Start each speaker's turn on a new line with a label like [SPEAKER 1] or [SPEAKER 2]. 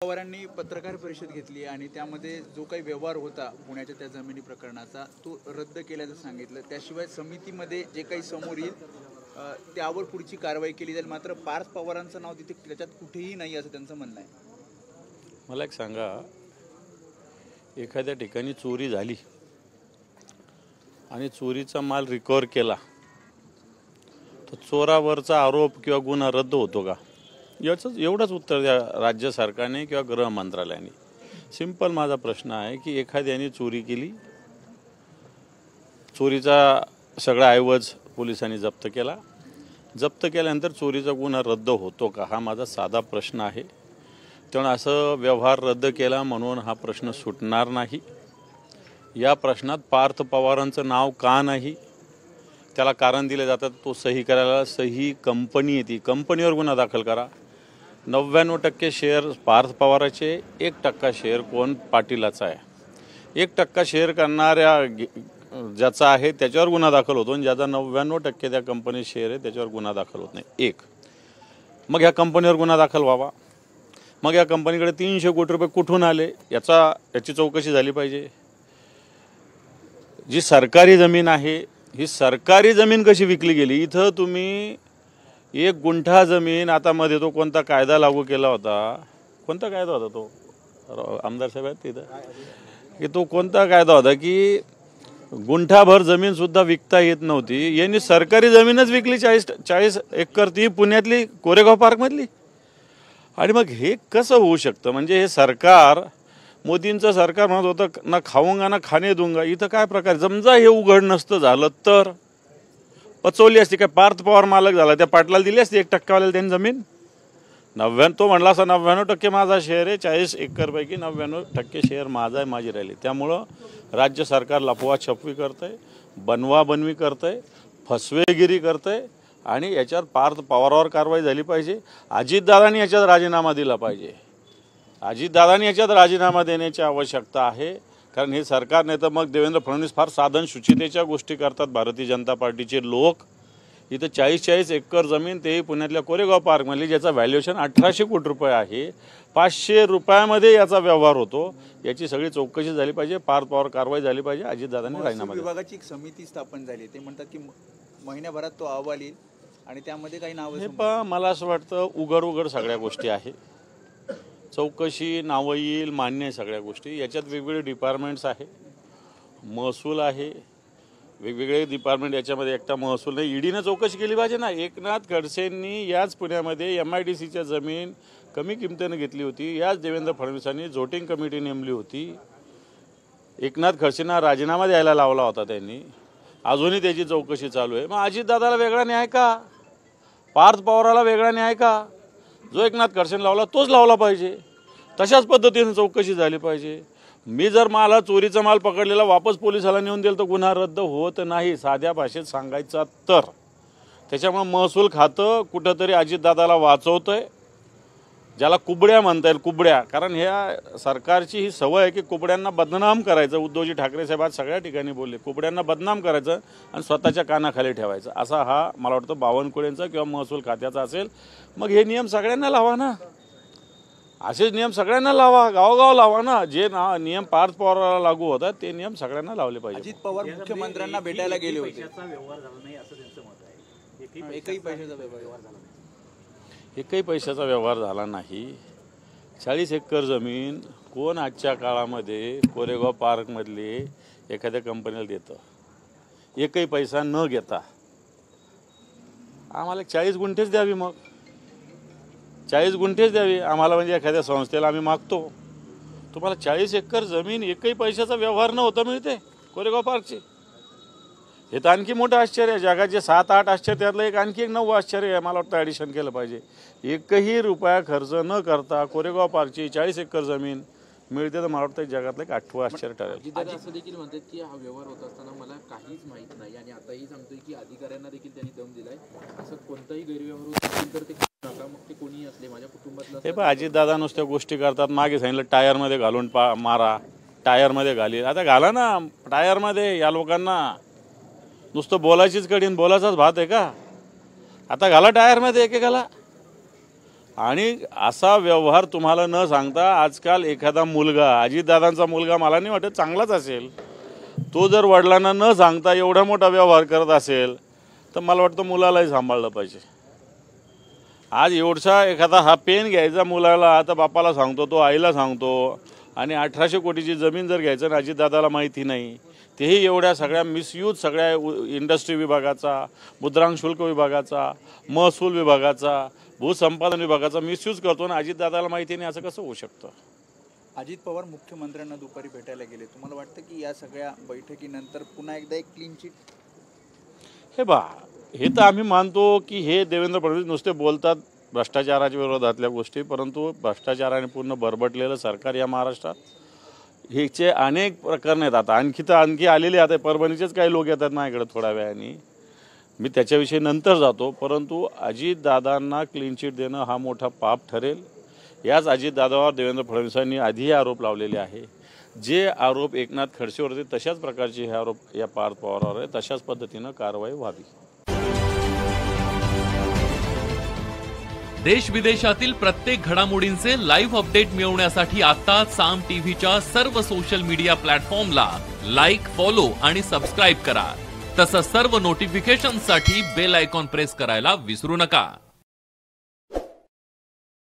[SPEAKER 1] पवारांनी पत्रकार परिषद घेतली आणि त्यामध्ये जो काही व्यवहार होता पुण्याच्या त्या जमिनी प्रकरणाचा तो रद्द केल्याचं सांगितलं। त्याशिवाय समितीमध्ये जे काही समोर येईल त्यावर पुढची कारवाई केली जाईल। मात्र पार्थ पवारांचं नाव तिथे त्याच्यात कुठेही नाही असं त्यांचं म्हणणं आहे।
[SPEAKER 2] मला एक सांगा, एखाद्या ठिकाणी चोरी झाली आणि चोरीचा माल रिकव्हर केला तर चोरावरचा आरोप किंवा गुन्हा रद्द होतो का? याचं एवढंच उत्तर द्या राज्य सरकारने किंवा गृह मंत्रालयाने। सिंपल माझा प्रश्न आहे की एखाद्याने चोरी केली, चोरीचा सगळा ऐवज पोलिसांनी जप्त केला, जप्त केल्यानंतर चोरीचा गुन्हा रद्द होतो का? हा माझा साधा प्रश्न आहे। तेव्हा असं व्यवहार रद्द केला म्हणून हा प्रश्न सुटणार नाही। या प्रश्नात पार्थ पवारांचं नाव का नाही त्याला कारण दिले जातात। तो सही करायला सही कंपनी येते, कंपनीवर गुन्हा दाखल करा। 99% शेअर पार्थ पवाराचे, 1% शेअर कोण पाटीलाचा आहे। 1% शेअर करणाऱ्या ज्याचा आहे त्याच्यावर गुन्हा दाखल होतो आणि ज्याचा 99% त्या कंपनी शेअर आहे त्याच्यावर गुन्हा दाखल होत नाही। मग ह्या कंपनीवर गुन्हा दाखल व्हावा। मग या कंपनीकडे 300 कोटी रुपये कुठून आले याची चौकशी झाली पाहिजे। जी सरकारी जमीन आहे ही सरकारी जमीन कशी विकली गेली? इथं तुम्ही 1 गुंठा जमीन, आता मध्ये तो कोणता कायदा लागू केला होता, कोणता कायदा होता तो आमदार साहेब आहेत तिथं, की तो कोणता कायदा होता की गुंठाभर जमीन सुद्धा विकता येत नव्हती। यांनी सरकारी जमीनच विकली 40 एकर, ती पुण्यातली कोरेगाव पार्कमधली। आणि मग हे कसं होऊ शकतं? म्हणजे हे सरकार, मोदींचं सरकार म्हणत होतं ना खाऊंगा ना खाणे दूंगा। इथं काय प्रकार? समजा हे उघड नसतं झालं तर पचवली असती काय? पार्थ पवार मालक झाला, त्या पाटलाला दिली असती 1% वाल्याला त्यांनी जमीन। 99 तो म्हणला असं 99% माझा शेअर आहे, 40 एकरपैकी 99% शेअर माझा आहे, माझी राहिली। त्यामुळं राज्य सरकार लपवाछपवी करतंय, बनवाबनवी करतंय, फसवेगिरी करतंय आणि याच्यावर पार्थ पवारावर कारवाई झाली पाहिजे। अजितदादांनी याच्यात राजीनामा दिला पाहिजे। अजितदादांनी याच्यात राजीनामा देण्याची आवश्यकता आहे। कारण हे सरकार नाही तर मग देवेंद्र फडणवीस फार साधन शुचितेच्या गोष्टी करतात। भारतीय जनता पार्टीचे लोक इथं 40 एकर जमीन, तेही पुण्यातल्या कोरेगाव पार्कमधली, ज्याचा व्हॅल्युएशन 1800 कोटी रुपये आहे, 500 रुपयामध्ये याचा व्यवहार होतो। याची सगळी चौकशी झाली पाहिजे, पार्थ पवार कारवाई झाली पाहिजे। अजितदादांनी राजीनामा दिला।
[SPEAKER 1] विभागाची एक समिती स्थापन झाली, ते म्हणतात की महिन्याभरात तो अहवाल येईल आणि त्यामध्ये काही नाव
[SPEAKER 2] हे पण मला असं वाटतं उघड सगळ्या गोष्टी आहे। चौकशी, नावं येईल, मान्य आहे सगळ्या गोष्टी। याच्यात वेगवेगळे डिपार्टमेंट्स आहे, महसूल आहे, वेगवेगळे डिपार्टमेंट याच्यामध्ये, एकटा महसूल नाही। ईडीनं चौकशी केली पाहिजे ना। एकनाथ खडसेंनी याच पुण्यामध्ये MIDCच्या जमीन कमी किमतीनं घेतली होती, याच देवेंद्र फडणवीसांनी झोटिंग कमिटी नेमली होती। एकनाथ खडसेंना राजीनामा द्यायला लावला होता त्यांनी, अजूनही त्याची चौकशी चालू आहे। मग अजितदादाला वेगळा न्याय का? पार्थ पवाराला वेगळा न्याय का? जो एकनाथ खडसेंना लावला तोच लावला पाहिजे। तशाच पद्धतीने चौकशी झाली पाहिजे। मी जर मला चोरीचा माल पकडलेला वापस पोलिसाला नेऊन दिलं तर गुन्हा रद्द होत नाही, साध्या भाषेत सांगायचा तर। त्याच्यामुळे महसूल खातं कुठंतरी अजितदादाला वाचवतंय, ज्याला कुबड्या म्हणता येईल, कुबड्या। कारण ह्या सरकारची ही सवय आहे की कुबड्यांना बदनाम करायचं। उद्धवजी ठाकरे साहेब आज सगळ्या ठिकाणी बोलले, कुबड्यांना बदनाम करायचं आणि स्वतःच्या कानाखाली ठेवायचं। असा हा मला वाटतं बावनकुळेंचा किंवा महसूल खात्याचा असेल। मग हे नियम सगळ्यांना लावा ना, असेच नियम सगळ्यांना लावा, गावोगाव लावा ना। जे नियम पार्थ पवाराला लागू होतात ते नियम सगळ्यांना लावले पाहिजे।
[SPEAKER 1] अजित पवार मुख्यमंत्र्यांना भेटायला गेले होते,
[SPEAKER 3] व्यवहार झाला नाही असं त्यांचं मत आहे।
[SPEAKER 1] एकही पैशाचा व्यवहार झाला नाही,
[SPEAKER 2] एकही पैशाचा व्यवहार झाला नाही। 40 एकर जमीन कोण आजच्या काळामध्ये कोरेगाव पार्कमधले एखाद्या कंपनीला देतं? एकही पैसा न घेता आम्हाला 40 गुंठेच द्यावी। मग 40 गुंठेच द्यावी आम्हाला, म्हणजे एखाद्या संस्थेला आम्ही मागतो, तुम्हाला 40 एकर जमीन एकही पैशाचा व्यवहार न होता मिळते कोरेगाव पार्कची। हे तर आणखी मोठं आश्चर्य आहे। जगाचे 7-8 आश्चर्य त्यातलं आणखी एक 9वं आश्चर्य आहे। मला वाटतं ॲडिशन केलं पाहिजे। एकही रुपया खर्च न करता कोरेगाव पार्कची 40 एकर जमीन मिळते तर मला वाटतं जगातलं एक 8वं आश्चर्य ठरेल।
[SPEAKER 3] अजितदादा असं देखील म्हणतात की हा व्यवहार होत असताना मला काहीच माहीत नाही आणि आताही सांगतोय की अधिकाऱ्यांना देखील त्यांनी दम दिलाय। असं कोणताही गैरव्यवहार होत असेल तर ते नका, मग ते कोणीही असले, माझ्या कुटुंबातलं।
[SPEAKER 2] हे पण अजितदादा नुसत्या गोष्टी करतात। मागे सांगितलं टायरमध्ये घालून मारा, टायरमध्ये घाली, आता घाला ना टायरमध्ये। या लोकांना नुसतं बोलायचीच कठीण, बोलायचाच भात आहे का? आता घाला टायरमध्ये एकेकाला। आणि असा व्यवहार तुम्हाला न सांगता आजकाल एखादा मुलगा, अजितदादांचा मुलगा मला नाही वाटत चांगलाच असेल, तो जर वडिलांना न सांगता एवढा मोठा व्यवहार करत असेल तर मला वाटतं मुलालाही सांभाळलं पाहिजे. आज एवढसा एखादा हा पेन घ्यायचा मुलाला, आता बापाला सांगतो, तो आईला सांगतो, आणि 1800 कोटीची जमीन जर घ्यायचं ना अजितदादाला माहिती नाही, तेही एवढ्या सगळ्या मिसयूज सगळ्या इंडस्ट्री विभागाचा, मुद्रांक शुल्क विभागाचा, महसूल विभागाचा, भूसंपादन विभागाचा मिसयूज करतो ना अजितदादाला माहिती नाही, असं कसं होऊ शकतं?
[SPEAKER 1] अजित पवार मुख्यमंत्र्यांना दुपारी भेटायला गेले. तुम्हाला वाटतं की या सगळ्या बैठकीनंतर पुन्हा एकदा एक क्लीन चिट?
[SPEAKER 2] हे हे तर आम्ही मानतो की हे देवेंद्र फडणवीस नुसते बोलतात भ्रष्टाचाराच्या विरोधातल्या गोष्टी, परंतु भ्रष्टाचाराने पूर्ण बरबटलेलं सरकार या महाराष्ट्रात, ह्याचे अनेक प्रकरण आहेत. आता आणखी आलेले आता परभणीचेच काही लोक येतात माझ्याकडे थोड्या वेळाने, मी त्याच्याविषयी नंतर जातो. परंतु अजितदादांना क्लीन चिट देणं हा मोठा पाप ठरेल. याच अजितदादावर देवेंद्र फडणवीसांनी आधीही आरोप लावलेले आहे. जे आरोप एकनाथ खडसेवर होते तशाच प्रकारचे हे आरोप या पार्थ पवारावर आहे. तशाच पद्धतीनं कारवाई व्हावी.
[SPEAKER 4] देश विदेशातील प्रत्येक घडामोडींचे लाईव्ह अपडेट मिळवण्यासाठी आता साम टीव्हीच्या सर्व सोशल मीडिया प्लॅटफॉर्मला लाईक, फॉलो आणि सबस्क्राईब करा. तसंच सर्व नोटिफिकेशनसाठी बेल आयकॉन प्रेस करायला विसरू नका.